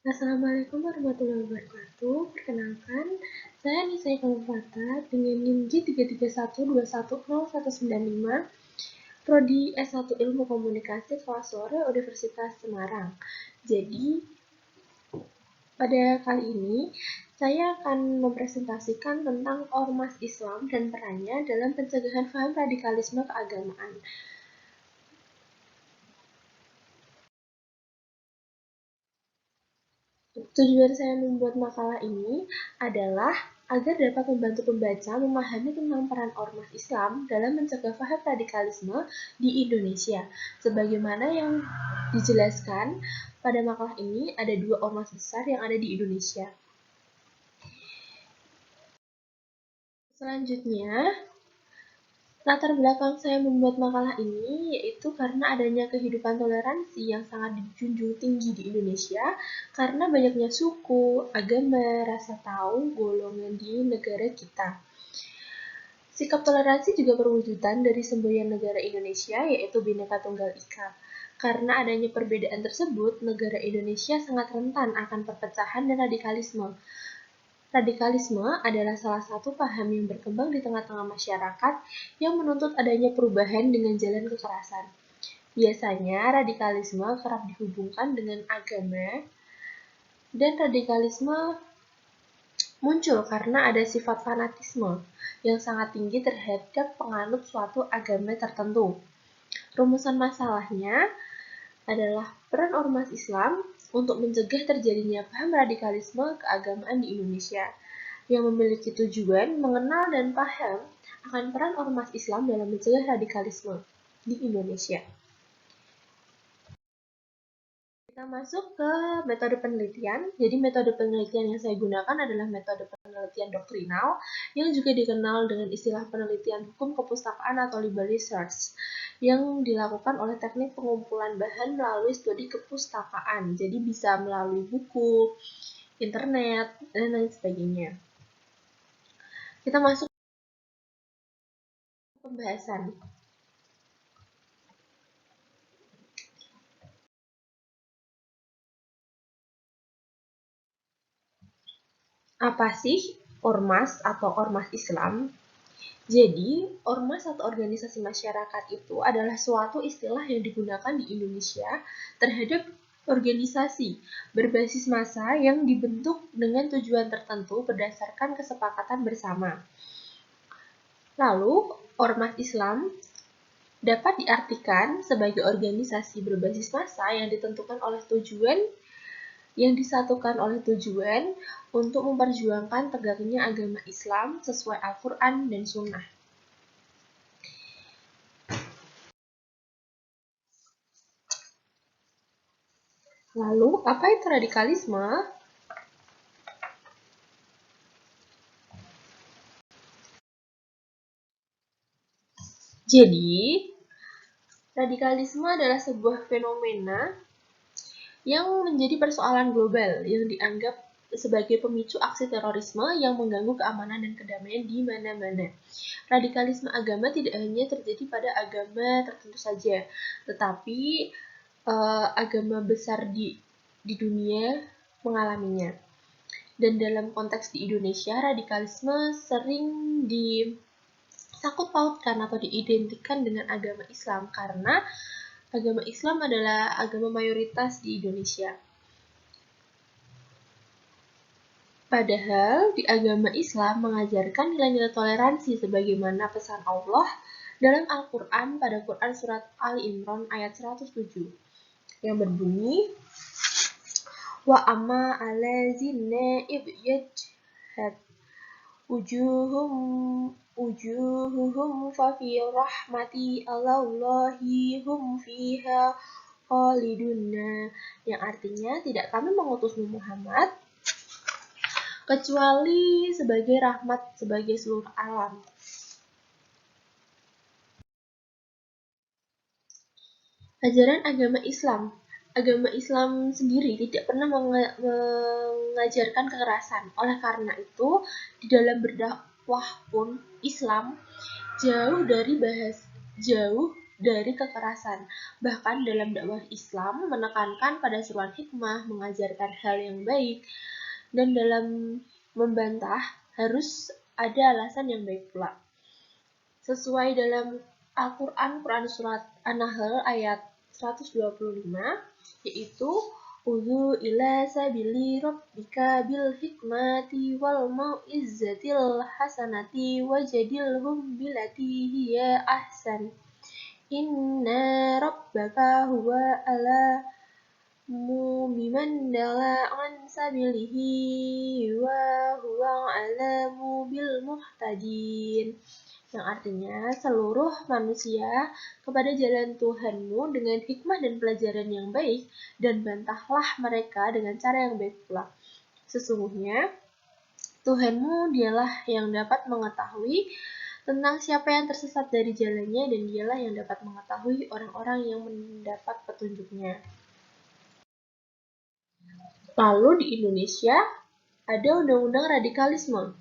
Assalamualaikum warahmatullahi wabarakatuh. Perkenalkan, saya Nisa Iqbal dengan NIM J331210195, Prodi S1 Ilmu Komunikasi kelas sore Universitas Semarang. Jadi, pada kali ini saya akan mempresentasikan tentang Ormas Islam dan perannya dalam pencegahan paham radikalisme keagamaan. Tujuan saya membuat makalah ini adalah agar dapat membantu pembaca memahami tentang peran ormas Islam dalam mencegah paham radikalisme di Indonesia. Sebagaimana yang dijelaskan pada makalah ini, ada 2 ormas besar yang ada di Indonesia. Selanjutnya, latar belakang saya membuat makalah ini yaitu karena adanya kehidupan toleransi yang sangat dijunjung tinggi di Indonesia karena banyaknya suku, agama, rasa tahu, golongan di negara kita. Sikap toleransi juga perwujudan dari semboyan negara Indonesia yaitu Bhinneka Tunggal Ika. Karena adanya perbedaan tersebut, negara Indonesia sangat rentan akan perpecahan dan radikalisme. Radikalisme adalah salah satu paham yang berkembang di tengah-tengah masyarakat yang menuntut adanya perubahan dengan jalan kekerasan. Biasanya, radikalisme kerap dihubungkan dengan agama, dan radikalisme muncul karena ada sifat fanatisme yang sangat tinggi terhadap penganut suatu agama tertentu. Rumusan masalahnya adalah peran ormas Islam untuk mencegah terjadinya paham radikalisme keagamaan di Indonesia, yang memiliki tujuan mengenal dan paham akan peran ormas Islam dalam mencegah radikalisme di Indonesia. Kita masuk ke metode penelitian. Jadi metode penelitian yang saya gunakan adalah metode penelitian doktrinal yang juga dikenal dengan istilah penelitian hukum kepustakaan atau legal research yang dilakukan oleh teknik pengumpulan bahan melalui studi kepustakaan. Jadi bisa melalui buku, internet, dan lain sebagainya. Kita masuk ke pembahasan. Apa sih ormas atau ormas Islam? Jadi, ormas atau organisasi masyarakat itu adalah suatu istilah yang digunakan di Indonesia terhadap organisasi berbasis massa yang dibentuk dengan tujuan tertentu berdasarkan kesepakatan bersama. Lalu, ormas Islam dapat diartikan sebagai organisasi berbasis massa yang ditentukan oleh tujuan yang disatukan oleh tujuan untuk memperjuangkan tegaknya agama Islam sesuai Al-Quran dan Sunnah. Lalu, apa itu radikalisme? Jadi, radikalisme adalah sebuah fenomena yang menjadi persoalan global yang dianggap sebagai pemicu aksi terorisme yang mengganggu keamanan dan kedamaian di mana-mana. Radikalisme agama tidak hanya terjadi pada agama tertentu saja, tetapi agama besar di dunia mengalaminya. Dan dalam konteks di Indonesia, radikalisme sering disangkut pautkan atau diidentikan dengan agama Islam karena agama Islam adalah agama mayoritas di Indonesia. Padahal di agama Islam mengajarkan nilai-nilai toleransi sebagaimana pesan Allah dalam Al-Quran pada Quran Surat Ali Imran ayat 107 yang berbunyi wa amma alazina ibyajhat ujuhuhum fa fi rahmati Allahi hum fiha khalidunna, yang artinya tidak kami mengutusmu Muhammad kecuali sebagai rahmat sebagai seluruh alam. Ajaran agama Islam sendiri tidak pernah mengajarkan kekerasan. Oleh karena itu, di dalam berdakwah pun Islam jauh dari kekerasan. Bahkan dalam dakwah Islam menekankan pada seruan hikmah, mengajarkan hal yang baik, dan dalam membantah harus ada alasan yang baik pula. Sesuai dalam Al-Quran, Quran Surat An-Nahl ayat 125, yaitu Udhu ila sabili rabbika bil hikmati wal mau'izzatil hasanati wajadilhum bilati hiya ahsan. Inna rabbaka huwa alamu biman dala an sabilihi wa huwa alamu bil muhtadin. Yang artinya seluruh manusia kepada jalan Tuhanmu dengan hikmah dan pelajaran yang baik, dan bantahlah mereka dengan cara yang baik pula. Sesungguhnya Tuhanmu dialah yang dapat mengetahui tentang siapa yang tersesat dari jalannya, dan dialah yang dapat mengetahui orang-orang yang mendapat petunjuknya. Lalu di Indonesia ada undang-undang radikalisme.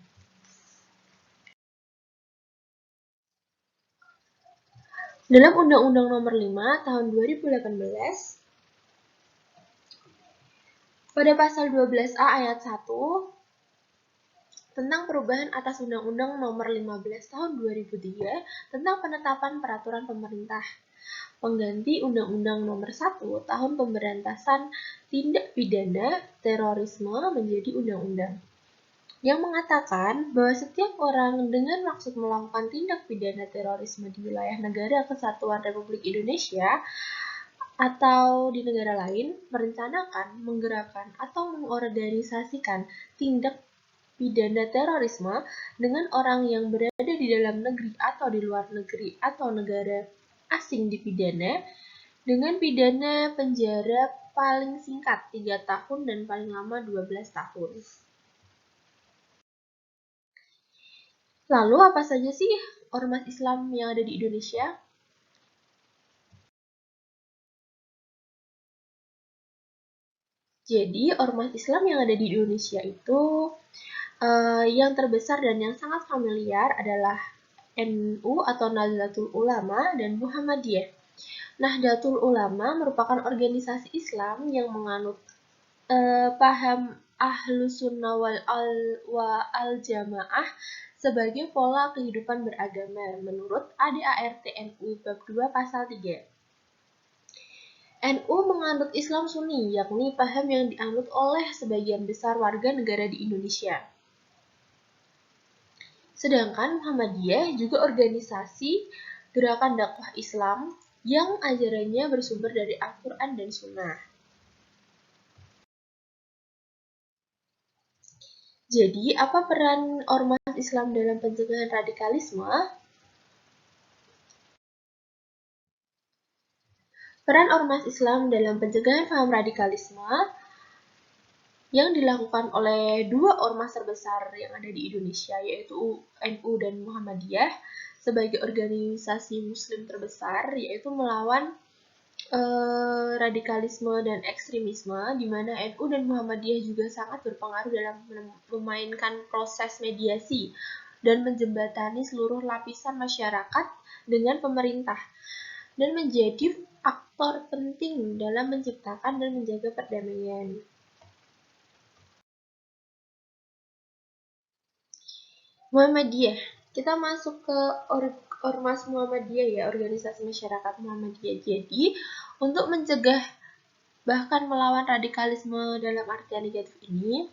Dalam Undang-Undang Nomor 5 Tahun 2018, pada pasal 12A ayat 1, tentang perubahan atas Undang-Undang Nomor 15 Tahun 2003 tentang penetapan peraturan pemerintah, pengganti Undang-Undang Nomor 1 Tahun Pemberantasan Tindak Pidana Terorisme menjadi undang-undang, yang mengatakan bahwa setiap orang dengan maksud melakukan tindak pidana terorisme di wilayah Negara Kesatuan Republik Indonesia atau di negara lain merencanakan, menggerakkan, atau mengorganisasikan tindak pidana terorisme dengan orang yang berada di dalam negeri atau di luar negeri atau negara asing dipidana dengan pidana penjara paling singkat 3 tahun dan paling lama 12 tahun. Lalu apa saja sih ormas Islam yang ada di Indonesia? Jadi ormas Islam yang ada di Indonesia itu yang terbesar dan yang sangat familiar adalah NU atau Nahdlatul Ulama dan Muhammadiyah. Nahdlatul Ulama merupakan organisasi Islam yang menganut paham Ahlus Sunnah wal Jamaah sebagai pola kehidupan beragama menurut ADART NU bab 2 pasal 3. NU menganut Islam Sunni, yakni paham yang dianut oleh sebagian besar warga negara di Indonesia. Sedangkan Muhammadiyah juga organisasi gerakan dakwah Islam yang ajarannya bersumber dari Al-Quran dan Sunnah. Jadi, apa peran ormas Islam dalam pencegahan radikalisme? Peran ormas Islam dalam pencegahan paham radikalisme yang dilakukan oleh dua ormas terbesar yang ada di Indonesia, yaitu NU dan Muhammadiyah, sebagai organisasi Muslim terbesar, yaitu melawan radikalisme dan ekstremisme, di mana NU dan Muhammadiyah juga sangat berpengaruh dalam memainkan proses mediasi dan menjembatani seluruh lapisan masyarakat dengan pemerintah, dan menjadi aktor penting dalam menciptakan dan menjaga perdamaian. Muhammadiyah, kita masuk ke ormas Muhammadiyah ya, organisasi masyarakat Muhammadiyah. Jadi, untuk mencegah bahkan melawan radikalisme dalam artian negatif ini,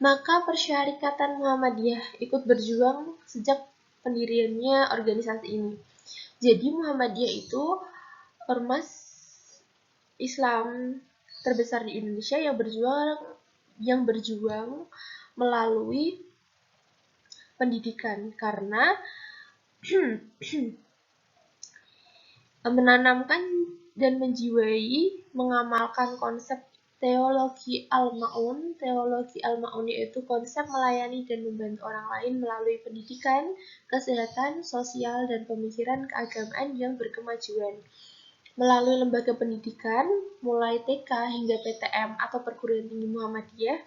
maka Persyarikatan Muhammadiyah ikut berjuang sejak pendiriannya organisasi ini. Jadi Muhammadiyah itu ormas Islam terbesar di Indonesia yang berjuang melalui pendidikan, karena menanamkan dan menjiwai mengamalkan konsep teologi al-ma'un. Teologi al-ma'un yaitu konsep melayani dan membantu orang lain melalui pendidikan, kesehatan, sosial, dan pemikiran keagamaan yang berkemajuan. Melalui lembaga pendidikan, mulai TK hingga PTM atau perguruan tinggi Muhammadiyah,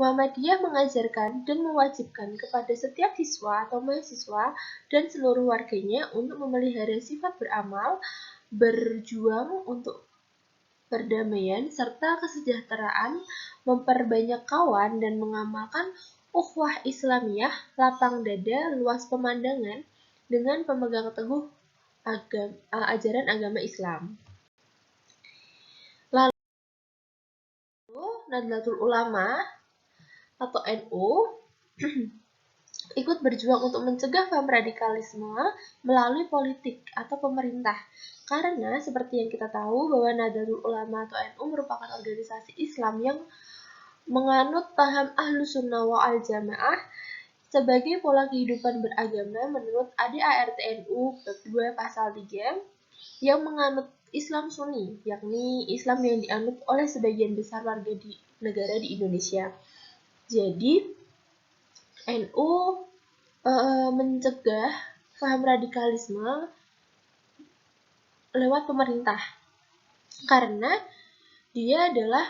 Muhammadiyah mengajarkan dan mewajibkan kepada setiap siswa atau mahasiswa dan seluruh warganya untuk memelihara sifat beramal, berjuang untuk perdamaian serta kesejahteraan, memperbanyak kawan dan mengamalkan ukhuwah Islamiyah, lapang dada, luas pemandangan dengan pemegang teguh ajaran agama Islam. Lalu Nahdlatul Ulama atau NU ikut berjuang untuk mencegah paham radikalisme melalui politik atau pemerintah. Karena seperti yang kita tahu bahwa Nahdlatul Ulama atau NU merupakan organisasi Islam yang menganut paham Ahlus Sunnah wal Jamaah sebagai pola kehidupan beragama menurut ADART NU bab 2 pasal 3 yang menganut Islam Sunni, yakni Islam yang dianut oleh sebagian besar warga di negara di Indonesia. Jadi NU mencegah paham radikalisme lewat pemerintah karena dia adalah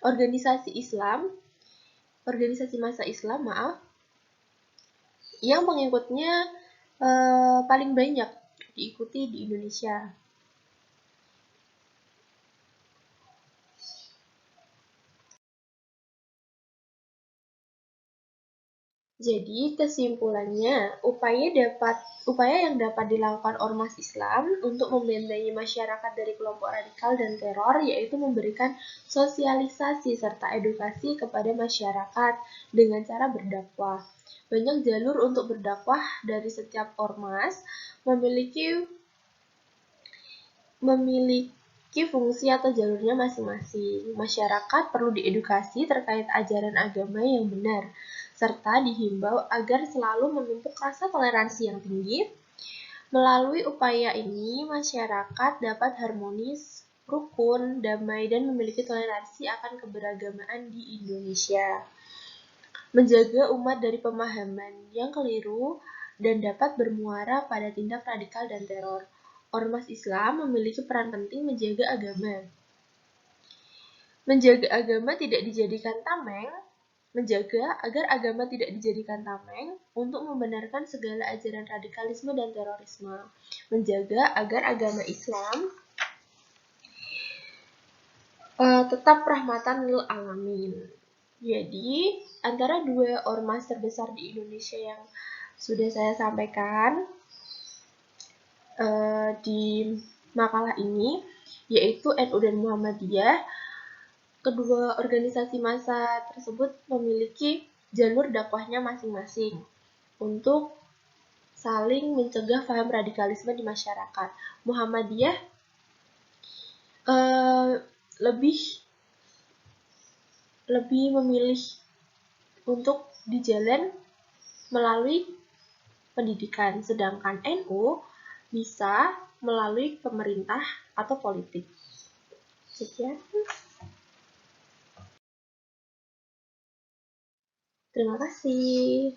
organisasi massa Islam, yang pengikutnya paling banyak diikuti di Indonesia. Jadi kesimpulannya, upaya yang dapat dilakukan ormas Islam untuk membentengi masyarakat dari kelompok radikal dan teror yaitu memberikan sosialisasi serta edukasi kepada masyarakat dengan cara berdakwah. Banyak jalur untuk berdakwah dari setiap ormas memiliki fungsi atau jalurnya masing-masing. Masyarakat perlu diedukasi terkait ajaran agama yang benar, serta dihimbau agar selalu memupuk rasa toleransi yang tinggi. Melalui upaya ini, masyarakat dapat harmonis, rukun, damai, dan memiliki toleransi akan keberagamaan di Indonesia. Menjaga umat dari pemahaman yang keliru dan dapat bermuara pada tindak radikal dan teror. Ormas Islam memiliki peran penting menjaga agama. Menjaga agama tidak dijadikan tameng, menjaga agar agama tidak dijadikan tameng untuk membenarkan segala ajaran radikalisme dan terorisme. Menjaga agar agama Islam tetap rahmatan lil alamin. Jadi, antara dua ormas terbesar di Indonesia yang sudah saya sampaikan di makalah ini, yaitu NU dan Muhammadiyah. Kedua organisasi massa tersebut memiliki jalur dakwahnya masing-masing untuk saling mencegah paham radikalisme di masyarakat. Muhammadiyah lebih memilih untuk di jalan melalui pendidikan, sedangkan NU bisa melalui pemerintah atau politik. Sekian. Terima kasih.